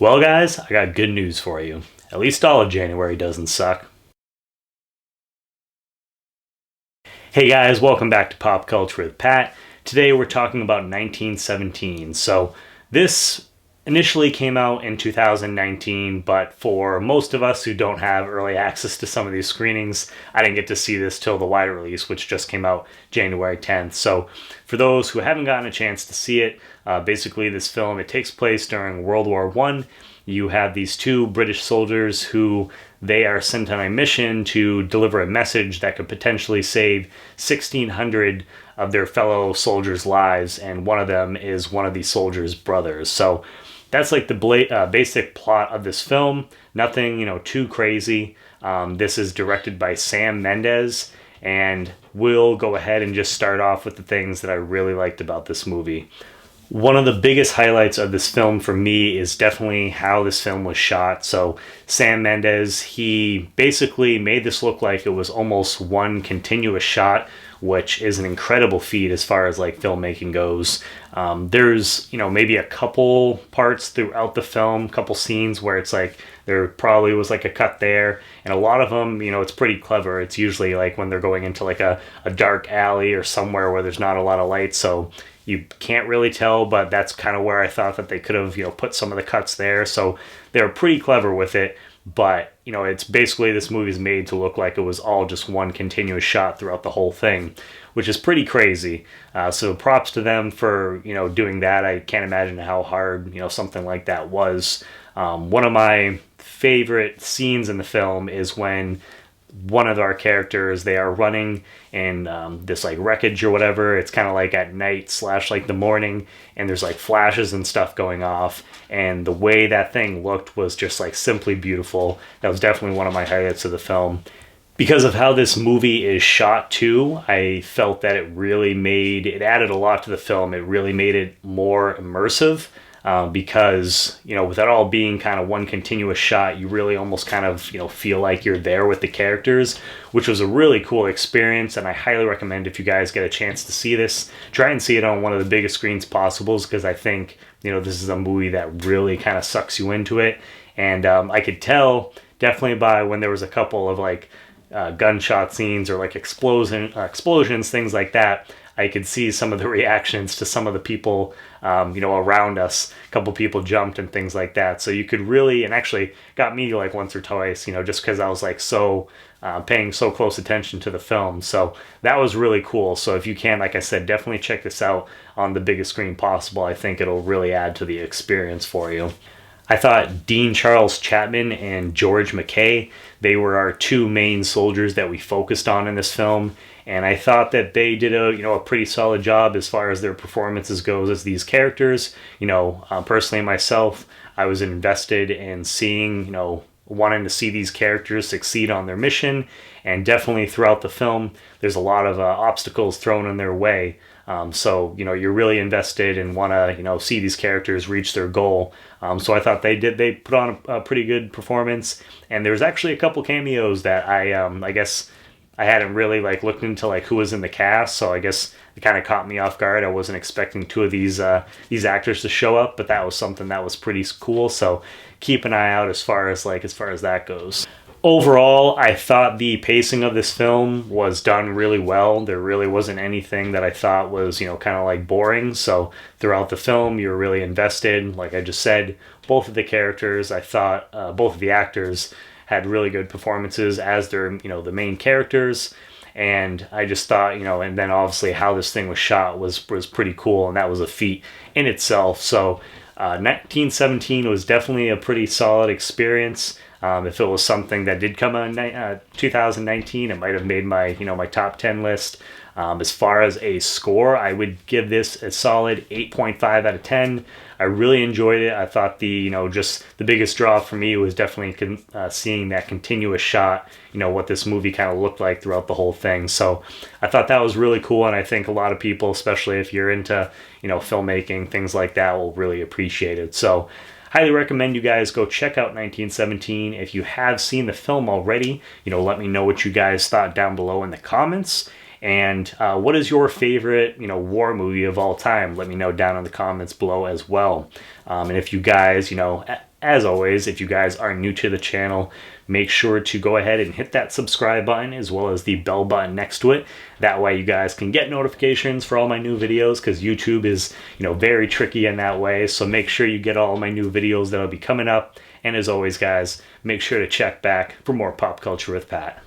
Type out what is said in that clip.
Well, guys, I got good news for you. At least all of January doesn't suck. Hey guys, welcome back to Pop Culture with Pat. Today we're talking about 1917. So, this initially came out in 2019, but for most of us who don't have early access to some of these screenings, I didn't get to see this till the wide release, which just came out January 10th. So, for those who haven't gotten a chance to see it, basically this film, it takes place during World War One. You have these two British soldiers who they are sent on a mission to deliver a message that could potentially save 1,600 of their fellow soldiers' lives, and one of them is one of these soldiers' brothers. So that's like the basic plot of this film. Nothing, too crazy. This is directed by Sam Mendes, and we'll go ahead and just start off with the things that I really liked about this movie. One of the biggest highlights of this film for me is definitely how this film was shot. So Sam Mendes, he basically made this look like it was almost one continuous shot, which is an incredible feat as far as like filmmaking goes. There's, maybe a couple parts throughout the film, couple scenes where it's like there probably was like a cut there, and a lot of them, it's pretty clever. It's usually like when they're going into like a dark alley or somewhere where there's not a lot of light, so you can't really tell, but that's kind of where I thought that they could have, put some of the cuts there. So they're pretty clever with it, but, it's basically this movie's made to look like it was all just one continuous shot throughout the whole thing, which is pretty crazy. So props to them for, doing that. I can't imagine how hard, something like that was. One of my favorite scenes in the film is when one of our characters, they are running in this like wreckage or whatever. It's kind of like at night / like the morning, and there's like flashes and stuff going off, and the way that thing looked was just like simply beautiful. That was definitely one of my highlights of the film. Because of how this movie is shot too, I felt that it added a lot to the film. It really made it more immersive. Because, with it all being kind of one continuous shot, you really almost kind of, feel like you're there with the characters, which was a really cool experience, and I highly recommend if you guys get a chance to see this, try and see it on one of the biggest screens possible, because I think, this is a movie that really kind of sucks you into it, and I could tell definitely by when there was a couple of like gunshot scenes or like explosions, things like that. I could see some of the reactions to some of the people, around us. A couple people jumped and things like that. So you could really, and actually got me like once or twice, just because I was like paying so close attention to the film. So that was really cool. So if you can, like I said, definitely check this out on the biggest screen possible. I think it'll really add to the experience for you. I thought Dean Charles Chapman and George McKay, they were our two main soldiers that we focused on in this film, and I thought that they did a pretty solid job as far as their performances goes as these characters. Personally myself, I was invested in seeing, wanting to see these characters succeed on their mission, and definitely throughout the film, there's a lot of obstacles thrown in their way. So you're really invested and want to, see these characters reach their goal. So I thought they put on a pretty good performance. And there's actually a couple cameos that I guess I hadn't really like looked into like who was in the cast. So I guess it kind of caught me off guard. I wasn't expecting two of these actors to show up, but that was something that was pretty cool. So keep an eye out as far as that goes. Overall, I thought the pacing of this film was done really well. There really wasn't anything that I thought was, kind of like boring. So throughout the film, you were really invested. Like I just said, both of the characters, I thought both of the actors had really good performances as their, the main characters. And I just thought, and then obviously how this thing was shot was pretty cool. And that was a feat in itself. So 1917 was definitely a pretty solid experience. If it was something that did come out in 2019, it might have made my my top 10 list. As far as a score, I would give this a solid 8.5 out of 10. I really enjoyed it. I thought just the biggest draw for me was definitely seeing that continuous shot, what this movie kind of looked like throughout the whole thing. So I thought that was really cool, and I think a lot of people, especially if you're into, filmmaking, things like that, will really appreciate it. So highly recommend you guys go check out 1917. If you have seen the film already, let me know what you guys thought down below in the comments. And what is your favorite, war movie of all time? Let me know down in the comments below as well. And if you guys, As always, if you guys are new to the channel, make sure to go ahead and hit that subscribe button as well as the bell button next to it. That way you guys can get notifications for all my new videos, because YouTube is, very tricky in that way. So make sure you get all my new videos that'll be coming up. And as always, guys, make sure to check back for more Pop Culture with Pat.